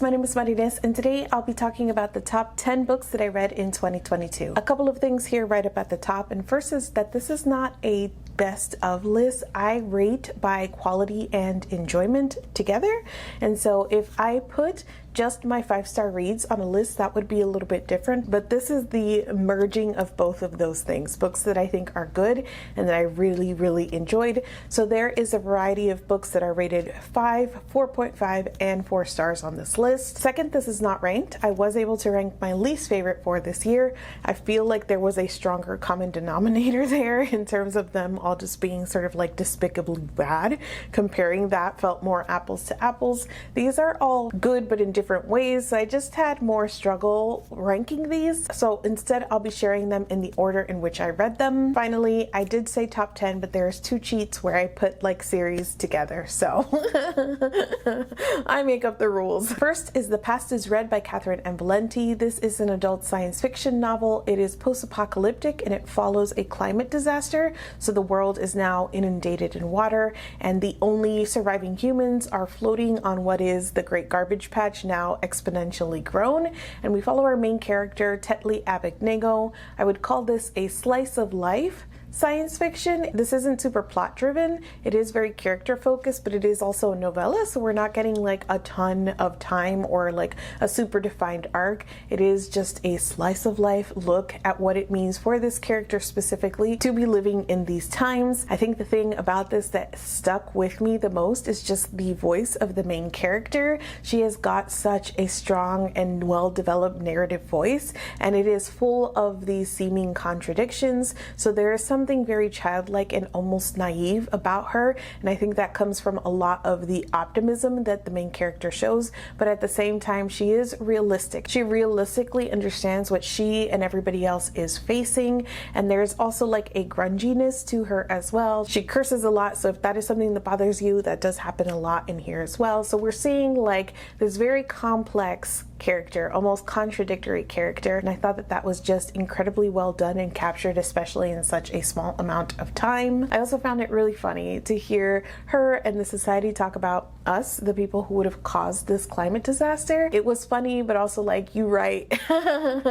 guys, my name is Martine, and today I'll be talking about the top 10 books that I read in 2022. A couple of things here right up at the top, and first is that this is not a best of list. I rate by quality and enjoyment together, and so if I put just my 5-star reads on a list, that would be a little bit different, but this is the merging of both of those things. Books that I think are good and that I really enjoyed. So there is a variety of books that are rated 5, 4.5, and 4 stars on this list. Second, this is not ranked. I was able to rank my least favorite for this year. I feel like there was a stronger common denominator there in terms of them all just being sort of like despicably bad. Comparing that felt more apples to apples. These are all good, but in different ways. I just had more struggle ranking these, so instead I'll be sharing them in the order in which I read them. Finally, I did say top 10, but there's 2 cheats where I put like series together, so I make up the rules. First is The Past is Red by Catherynne and Valente. This is an adult science fiction novel. It is post-apocalyptic and it follows a climate disaster. So the world is now inundated in water and the only surviving humans are floating on what is the Great Garbage Patch, now exponentially grown, and we follow our main character, Tetli Abednego. I would call this a slice of life science fiction. This isn't super plot driven. It is very character focused, but it is also a novella, so we're not getting like a ton of time or like a super defined arc. It is just a slice of life look at what it means for this character specifically to be living in these times. I think the thing about this that stuck with me the most is just the voice of the main character. She has got such a strong and well-developed narrative voice, and it is full of these seeming contradictions. So there is something very childlike and almost naive about her, and I think that comes from a lot of the optimism that the main character shows, but at the same time she is realistic. She realistically understands what she and everybody else is facing, and there's also like a grunginess to her as well. She curses a lot, so if that is something that bothers you, that does happen a lot in here as well. So we're seeing like this very complex character, almost contradictory character, and I thought that that was just incredibly well done and captured, especially in such a small amount of time. I also found it really funny to hear her and the society talk about us, the people who would have caused this climate disaster. It was funny, but also like, you right.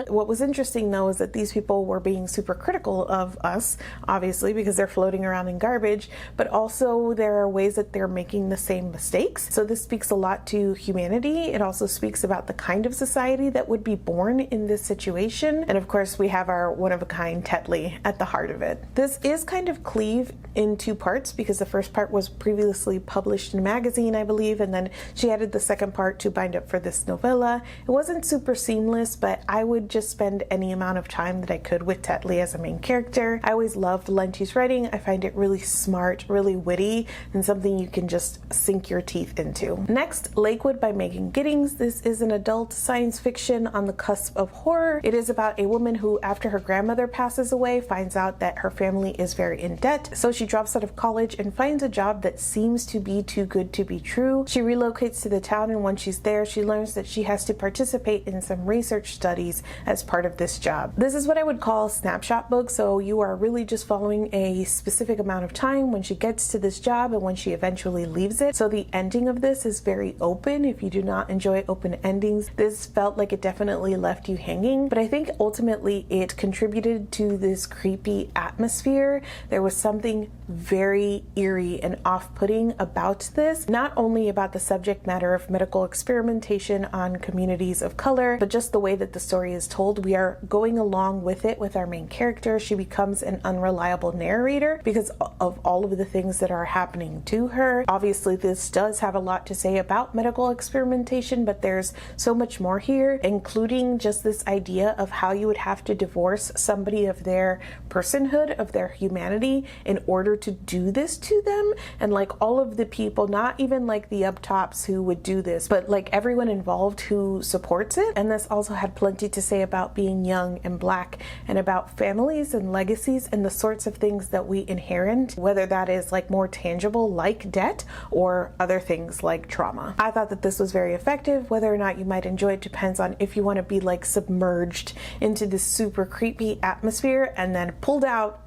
What was interesting though is that these people were being super critical of us, obviously, because they're floating around in garbage, but also there are ways that they're making the same mistakes. So this speaks a lot to humanity. It also speaks about the kind of society that would be born in this situation. And of course, we have our one-of-a-kind Tetli at the heart of it. This is kind of cleaved in 2 parts because the first part was previously published in a magazine, I believe, and then she added the second part to bind up for this novella. It wasn't super seamless, but I would just spend any amount of time that I could with Tetli as a main character. I always loved Valente's writing. I find it really smart, really witty, and something you can just sink your teeth into. Next, Lakewood by Giddings. This is an adult science fiction on the cusp of horror. It is about a woman who, after her grandmother passes away, finds out that her family is very in debt, so she drops out of college and finds a job that seems to be too good to be true. She relocates to the town, and when she's there, she learns that she has to participate in some research studies as part of this job. This is what I would call a snapshot book, so you are really just following a specific amount of time when she gets to this job and when she eventually leaves it. So the ending of this is very open. If you do not enjoy open endings, this felt like it definitely left you hanging, but I think ultimately it contributed to this creepy atmosphere. There was something very eerie and off-putting about this, not only about the subject matter of medical experimentation on communities of color, but just the way that the story is told. We are going along with it with our main character. She becomes an unreliable narrator because of all of the things that are happening to her. Obviously, this does have a lot to say about medical experimentation, but there's so much more here, including just this idea of how you would have to divorce somebody of their personhood, of their humanity, in order to do this to them. And like all of the people, not even like the up tops who would do this, but like everyone involved who supports it. And this also had plenty to say about being young and black, and about families and legacies and the sorts of things that we inherit, whether that is like more tangible like debt or other things like trauma. I thought that this was very effective. Whether or not you might enjoy it depends on if you want to be like submerged into this super creepy atmosphere and then pulled out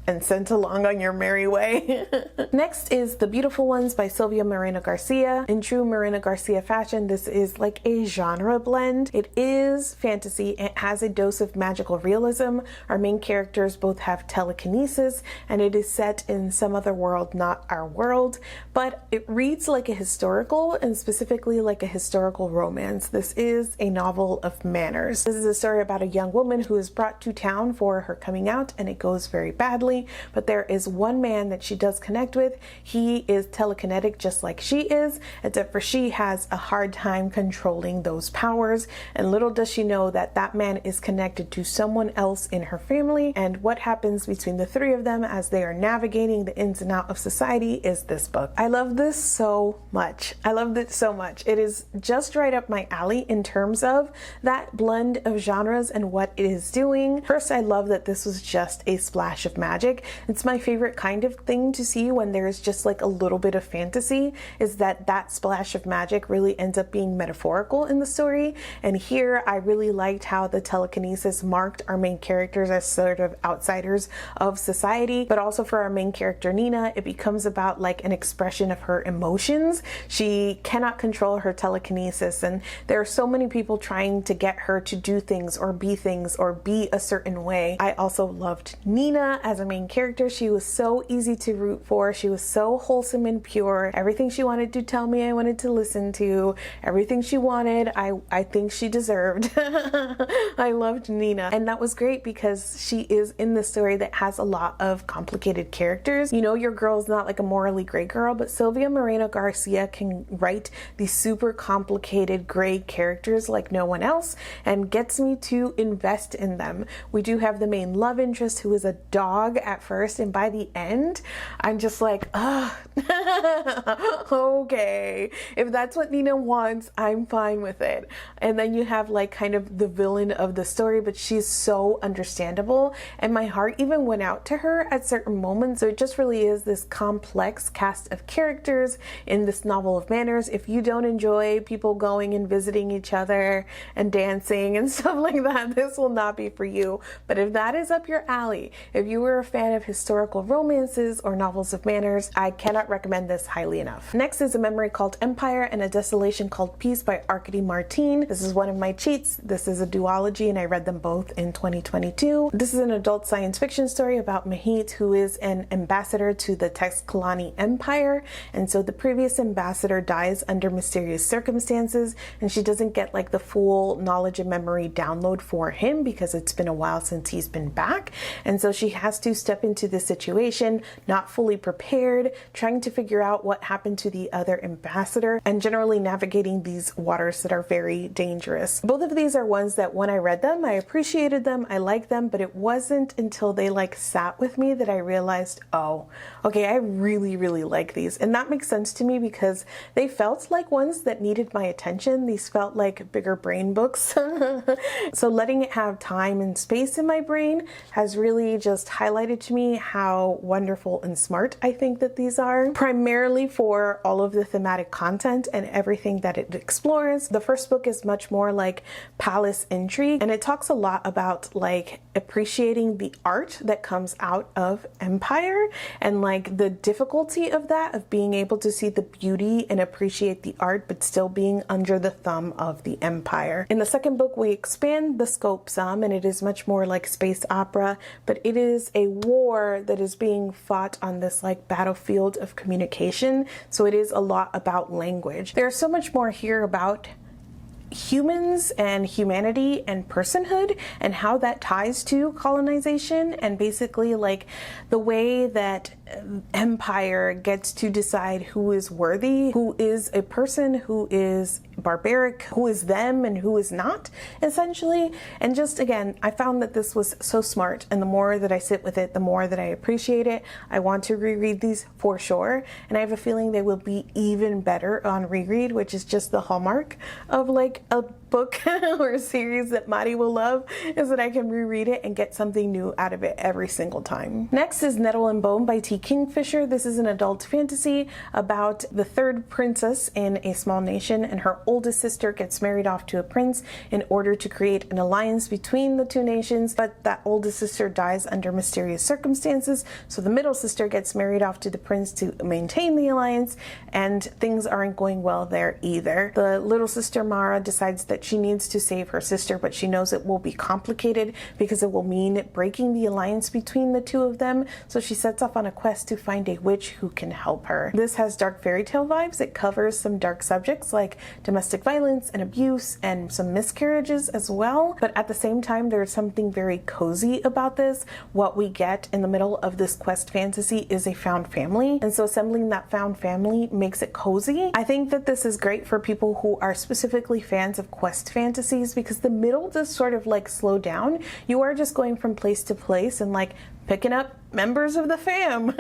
and sent along on your merry way. Next is The Beautiful Ones by Silvia Moreno-Garcia. In true Moreno-Garcia fashion, this is like a genre blend. It is fantasy. It has a dose of magical realism. Our main characters both have telekinesis, and it is set in some other world, not our world, but it reads like a historical, and specifically like a historical romance. This is a novel of manners. This is a story about a young woman who is brought to town for her coming out, and it goes very badly, but there is one man that she does connect with. He is telekinetic just like she is, except for she has a hard time controlling those powers, and little does she know that that man is connected to someone else in her family, and what happens between the three of them as they are navigating the ins and outs of society is this book. I love this so much. I loved it so much. It is just right up my alley in terms of that blend of genres and what it is doing. First, I love that this was just a splash of magic. It's my favorite kind of thing to see when there's just like a little bit of fantasy, is that splash of magic really ends up being metaphorical in the story. And here I really liked how the telekinesis marked our main characters as sort of outsiders of society, but also for our main character Nina, it becomes about like an expression of her emotions. She cannot control her telekinesis, and there are so many people trying to get her to do things or be a certain way. I also loved Nina as a main character. She was so easy to root for. She was so wholesome and pure. Everything she wanted to tell me, I wanted to listen to. Everything she wanted, I think she deserved. I loved Nina, and that was great because she is in this story that has a lot of complicated characters. You know, your girl's not like a morally gray girl, but Silvia Moreno-Garcia can write these super complicated gray characters like no one else, and gets me to invest in them. We do have the main love interest who is a dog at first, and by the end I'm just like, ah, okay, if that's what Nina wants, I'm fine with it. And then you have like kind of the villain of the story, but she's so understandable, and my heart even went out to her at certain moments. So it just really is this complex cast of characters in this novel of manners. If you don't enjoy people going and visiting each other and dancing and stuff like that, this will not be for you. But if that is up your alley, if you were a fan of historical romances or novels of manners, I cannot recommend this highly enough. Next is A Memory Called Empire and A Desolation Called Peace by Arkady Martine. This is one of my cheats. This is a duology, and I read them both in 2022. This is an adult science fiction story about Mahit, who is an ambassador to the Texkalani Empire, and so the previous ambassador dies under mysterious circumstances, and she doesn't get like the full knowledge and memory download for him because it's been a while since he's been back, and so she has to step into this situation not fully prepared, trying to figure out what happened to the other ambassador, and generally navigating these waters that are very dangerous. Both of these are ones that when I read them, I appreciated them, I liked them, but it wasn't until they like sat with me that I realized, oh, okay, I really like these. And that makes sense to me because they felt like ones that needed my attention. These felt like bigger brain books. So letting it have time and space in my brain has really just highlighted to me how wonderful and smart I think that these are, primarily for all of the thematic content and everything that it explores. The first book is much more like palace intrigue, and it talks a lot about like appreciating the art that comes out of empire and like the difficulty of that, of being able to see the beauty and appreciate the art but still being under the thumb of the empire. In the second book we expand the scope some, and it is much more like space opera, but it is a war that is being fought on this like battlefield of communication, so it is a lot about language. There's so much more here about humans and humanity and personhood and how that ties to colonization, and basically like the way that empire gets to decide who is worthy, who is a person, who is barbaric, who is them and who is not, essentially. And just again, I found that this was so smart, and the more that I sit with it, the more that I appreciate it. I want to reread these for sure, and I have a feeling they will be even better on reread, which is just the hallmark of like a book or a series that Mari will love, is that I can reread it and get something new out of it every single time. Next is Nettle and Bone by T. Kingfisher. This is an adult fantasy about the third princess in a small nation, and her oldest sister gets married off to a prince in order to create an alliance between the two nations, but that oldest sister dies under mysterious circumstances, so the middle sister gets married off to the prince to maintain the alliance, and things aren't going well there either. The little sister Mara decides that she needs to save her sister, but she knows it will be complicated because it will mean breaking the alliance between the two of them, so she sets off on a quest to find a witch who can help her. This has dark fairy tale vibes. It covers some dark subjects like domestic violence and abuse and some miscarriages as well, but at the same time there's something very cozy about this. What we get in the middle of this quest fantasy is a found family, and so assembling that found family makes it cozy. I think that this is great for people who are specifically fans of quest fantasies because the middle does sort of like slow down. You are just going from place to place and like picking up members of the fam.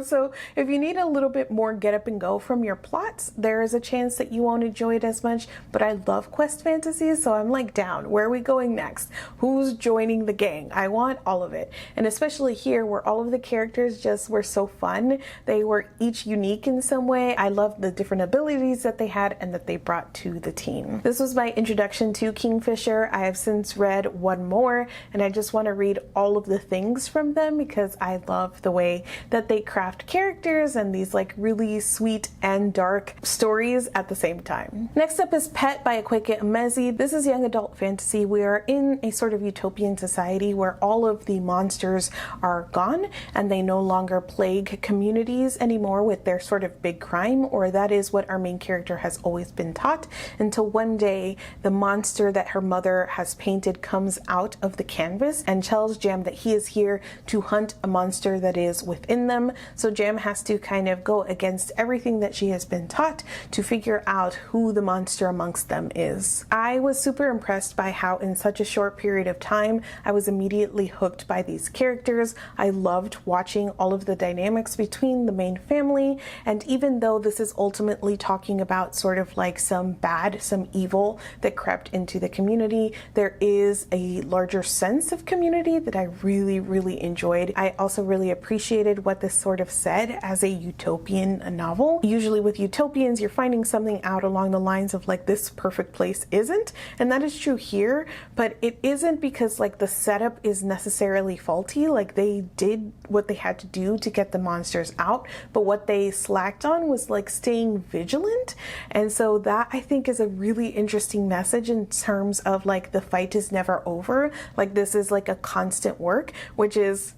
So if you need a little bit more get up and go from your plots, there is a chance that you won't enjoy it as much, but I love quest fantasies, so I'm like down. Where are we going next? Who's joining the gang? I want all of it. And especially here where all of the characters just were so fun. They were each unique in some way. I loved the different abilities that they had and that they brought to the team. This was my introduction to Kingfisher. I have since read one more, and I just want to read all of the things from them because I love the way that they craft characters and these like really sweet and dark stories at the same time. Next up is Pet by Awake Emezi. This is young adult fantasy. We are in a sort of utopian society where all of the monsters are gone and they no longer plague communities anymore with their sort of big crime, or that is what our main character has always been taught, until one day the monster that her mother has painted comes out of the canvas and tells Jam that he is here to hunt a monster that is within them. So Jam has to kind of go against everything that she has been taught to figure out who the monster amongst them is. I was super impressed by how in such a short period of time I was immediately hooked by these characters. I loved watching all of the dynamics between the main family, and even though this is ultimately talking about sort of like some bad, some evil that crept into the community, there is a larger sense of community that I really enjoyed. I also really appreciated what this sort of said as a utopian novel. Usually with utopians, you're finding something out along the lines of like, this perfect place isn't, and that is true here, but it isn't because like the setup is necessarily faulty. Like they did what they had to do to get the monsters out, but what they slacked on was like staying vigilant. And so that I think is a really interesting message in terms of like the fight is never over. Like this is like a constant work, which is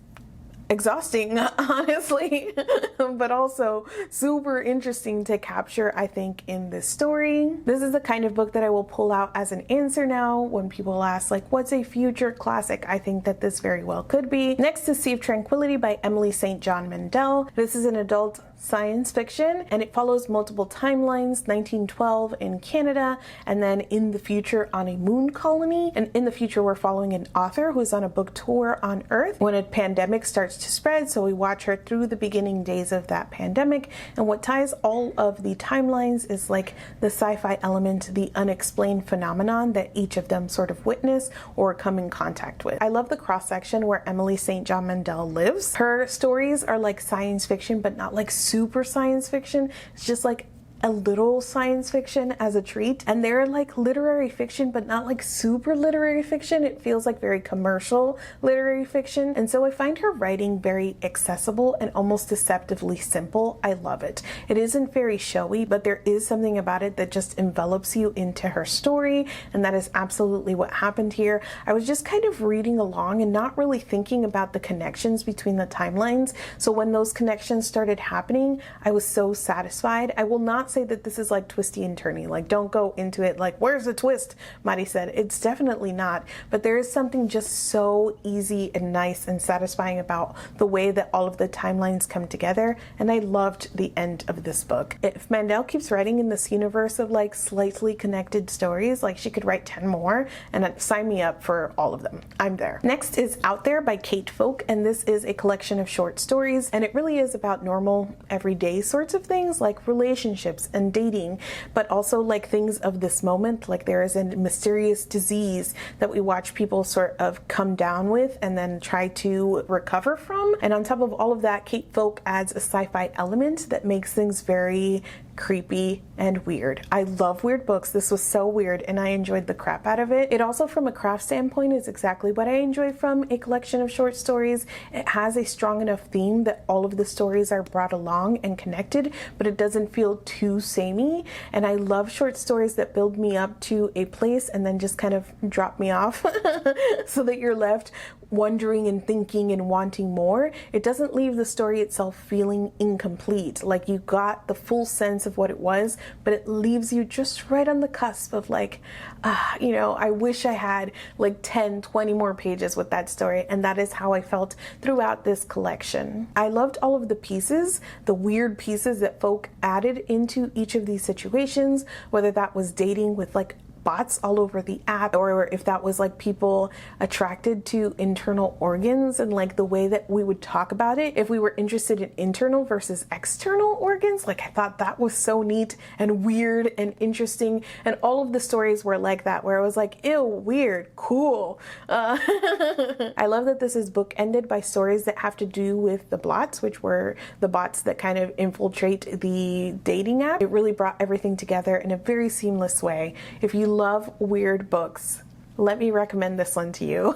exhausting, honestly, but also super interesting to capture, I think, in this story. This is the kind of book that I will pull out as an answer now when people ask, like, what's a future classic? I think that this very well could be. Next is Sea of Tranquility by Emily St. John Mandel. This is an adult science fiction, and it follows multiple timelines, 1912 in Canada, and then in the future on a moon colony. And in the future, we're following an author who's on a book tour on Earth when a pandemic starts to spread, so we watch her through the beginning days of that pandemic. And what ties all of the timelines is like the sci-fi element, the unexplained phenomenon that each of them sort of witness or come in contact with. I love the cross-section where Emily St. John Mandel lives. Her stories are like science fiction, but not like super science fiction. It's just like a little science fiction as a treat, and they're like literary fiction, but not like super literary fiction. It feels like very commercial literary fiction, and so I find her writing very accessible and almost deceptively simple. I love it. It isn't very showy, but there is something about it that just envelops you into her story, and that is absolutely what happened here. I was just kind of reading along and not really thinking about the connections between the timelines, so when those connections started happening, I was so satisfied. I will not say that this is like twisty and turny. Like, don't go into it like, where's the twist? Mari said. It's definitely not, but there is something just so easy and nice and satisfying about the way that all of the timelines come together, and I loved the end of this book. If Mandel keeps writing in this universe of like slightly connected stories, like she could write 10 more, and sign me up for all of them. I'm there. Next is Out There by Kate Folk, and this is a collection of short stories, and it really is about normal, everyday sorts of things like relationships, relationships and dating, but also like things of this moment. Like there is a mysterious disease that we watch people sort of come down with and then try to recover from. And on top of all of that, Kate Folk adds a sci-fi element that makes things very creepy and weird. I love weird books. This was so weird and I enjoyed the crap out of it. It also, from a craft standpoint, is exactly what I enjoy from a collection of short stories. It has a strong enough theme that all of the stories are brought along and connected, but it doesn't feel too samey. And I love short stories that build me up to a place and then just kind of drop me off so that you're left wondering and thinking and wanting more. It doesn't leave the story itself feeling incomplete, like you got the full sense of what it was, but it leaves you just right on the cusp of like, you know, I wish I had like 10, 20 more pages with that story. And that is how I felt throughout this collection. I loved all of the pieces, the weird pieces that Folk added into each of these situations, whether that was dating with like bots all over the app, or if that was like people attracted to internal organs and like the way that we would talk about it if we were interested in internal versus external organs. Like I thought that was so neat and weird and interesting, and all of the stories were like that, where I was like, ew, weird, cool. I love that this is bookended by stories that have to do with the blots, which were the bots that kind of infiltrate the dating app. It really brought everything together in a very seamless way. If you love weird books, let me recommend this one to you.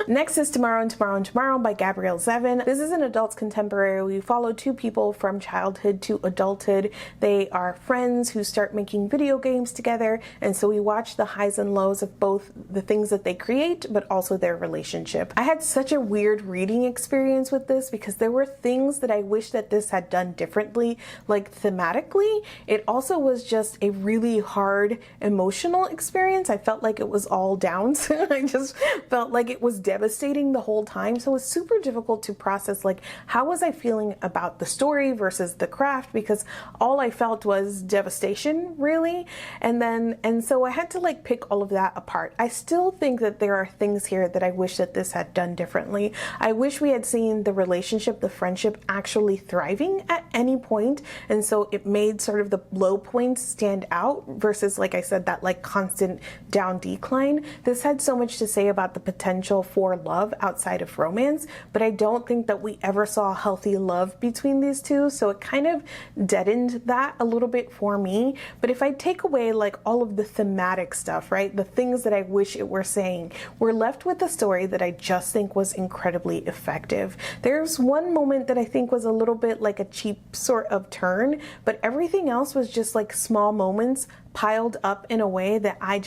Next is Tomorrow and Tomorrow and Tomorrow by Gabrielle Zevin. This is an adult contemporary. We follow two people from childhood to adulthood. They are friends who start making video games together, and so we watch the highs and lows of both the things that they create, but also their relationship. I had such a weird reading experience with this because there were things that I wish that this had done differently, like thematically. It also was just a really hard emotional experience. I felt like it was all downs. I just felt like it was devastating the whole time. So it was super difficult to process, like, how was I feeling about the story versus the craft, because all I felt was devastation, really. And so I had to like pick all of that apart. I still think that there are things here that I wish that this had done differently. I wish we had seen the relationship, the friendship actually thriving at any point. And so it made sort of the low points stand out versus, like I said, that like constant down decline. This had so much to say about the potential for love outside of romance, but I don't think that we ever saw healthy love between these two, so it kind of deadened that a little bit for me. But if I take away like all of the thematic stuff, right, the things that I wish it were saying, we're left with a story that I just think was incredibly effective. There's one moment that I think was a little bit like a cheap sort of turn, but everything else was just like small moments piled up in a way that I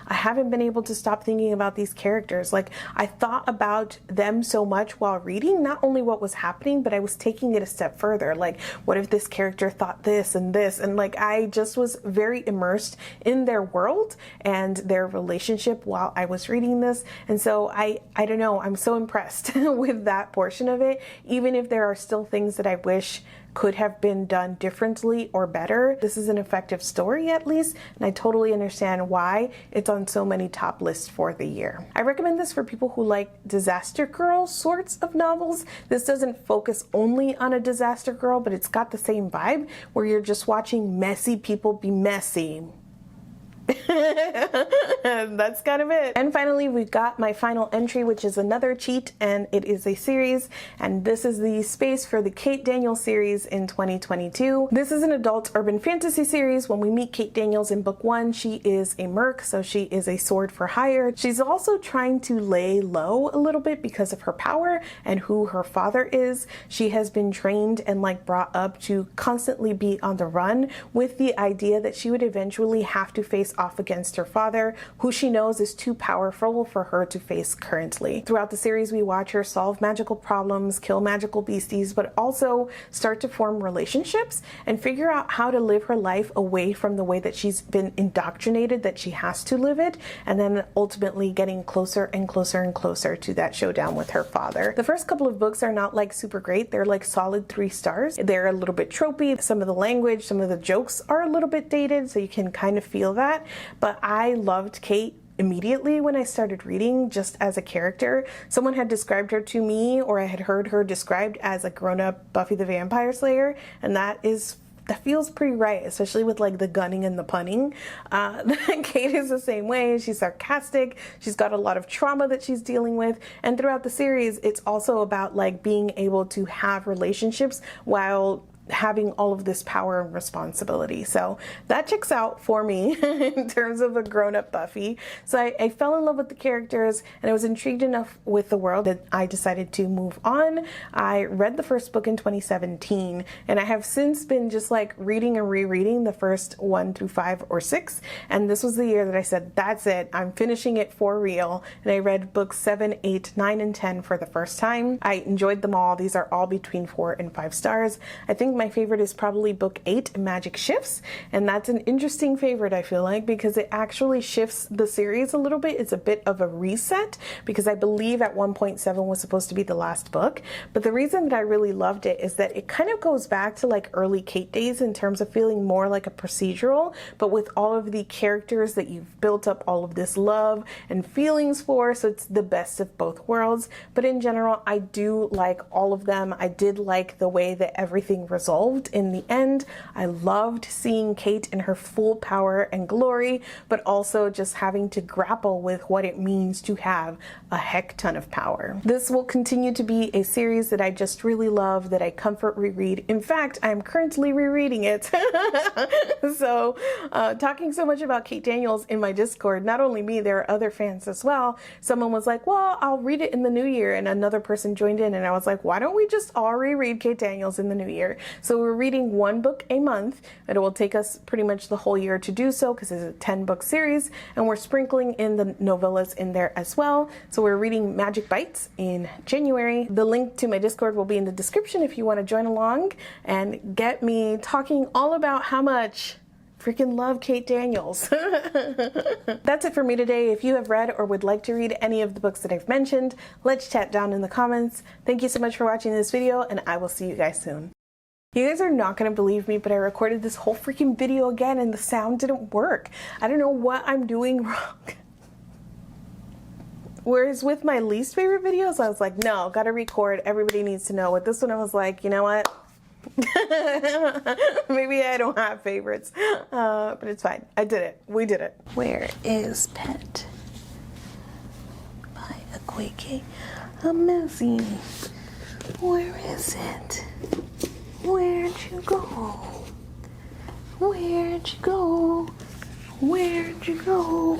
haven't been able to stop thinking about these characters. Like, I thought about them so much while reading, not only what was happening, but I was taking it a step further. Like, what if this character thought this and this? And like, I just was very immersed in their world and their relationship while I was reading this. And so I don't know, I'm so impressed with that portion of it, even if there are still things that I wish could have been done differently or better. This is an effective story, at least, and I totally understand why it's on so many top lists for the year. I recommend this for people who like disaster girl sorts of novels. This doesn't focus only on a disaster girl, but it's got the same vibe where you're just watching messy people be messy. That's kind of it. And finally, we've got my final entry, which is another cheat, and it is a series, and this is the space for the Kate Daniels series in 2022. This is an adult urban fantasy series. When we meet Kate Daniels in book 1, she is a merc, so she is a sword for hire. She's also trying to lay low a little bit because of her power and who her father is. She has been trained and like brought up to constantly be on the run, with the idea that she would eventually have to face off against her father, who she knows is too powerful for her to face currently. Throughout the series, we watch her solve magical problems, kill magical beasties, but also start to form relationships and figure out how to live her life away from the way that she's been indoctrinated that she has to live it, and then ultimately getting closer and closer and closer to that showdown with her father. The first couple of books are not like super great. They're like solid 3 stars. They're a little bit tropey. Some of the language, some of the jokes are a little bit dated, so you can kind of feel that. But I loved Kate immediately when I started reading, just as a character. Someone had described her to me, or I had heard her described as a grown-up Buffy the Vampire Slayer, and that is that feels pretty right, especially with like the gunning and the punning. Kate is the same way. She's sarcastic. She's got a lot of trauma that she's dealing with. And throughout the series, it's also about like being able to have relationships while having all of this power and responsibility. So that checks out for me in terms of a grown-up Buffy. So I fell in love with the characters, and I was intrigued enough with the world that I decided to move on. I read the first book in 2017, and I have since been just like reading and rereading the first 1 through 5 or 6, and this was the year that I said, that's it, I'm finishing it for real. And I read books 7, 8, 9, and 10 for the first time. I enjoyed them all. These are all between 4 and 5 stars. I think my favorite is probably book 8, Magic Shifts, and that's an interesting favorite, I feel like, because it actually shifts the series a little bit. It's a bit of a reset, because I believe at one point 7 was supposed to be the last book. But the reason that I really loved it is that it kind of goes back to like early Kate days in terms of feeling more like a procedural, but with all of the characters that you've built up all of this love and feelings for, so it's the best of both worlds. But in general, I do like all of them. I did like the way that everything resolved in the end. I loved seeing Kate in her full power and glory, but also just having to grapple with what it means to have a heck ton of power. This will continue to be a series that I just really love, that I comfort reread. In fact, I'm currently rereading it. So talking so much about Kate Daniels in my Discord, not only me, there are other fans as well. Someone was like, well, I'll read it in the new year, and another person joined in, and I was like, why don't we just all reread Kate Daniels in the new year? So we're reading 1 book a month. It will take us pretty much the whole year to do so, because it's a 10-book series, and we're sprinkling in the novellas in there as well. So we're reading Magic Bites in January. The link to my Discord will be in the description if you want to join along and get me talking all about how much freaking love Kate Daniels. That's it for me today. If you have read or would like to read any of the books that I've mentioned, let's chat down in the comments. Thank you so much for watching this video, and I will see you guys soon. You guys are not going to believe me, but I recorded this whole freaking video again and the sound didn't work. I don't know what I'm doing wrong. Whereas with my least favorite videos, I was like, no, gotta record. Everybody needs to know. With this one, I was like, you know what? Maybe I don't have favorites, but it's fine. I did it. We did it. Where is Pet by Awake Emezi? Where is it? Where'd you go? Where'd you go? Where'd you go?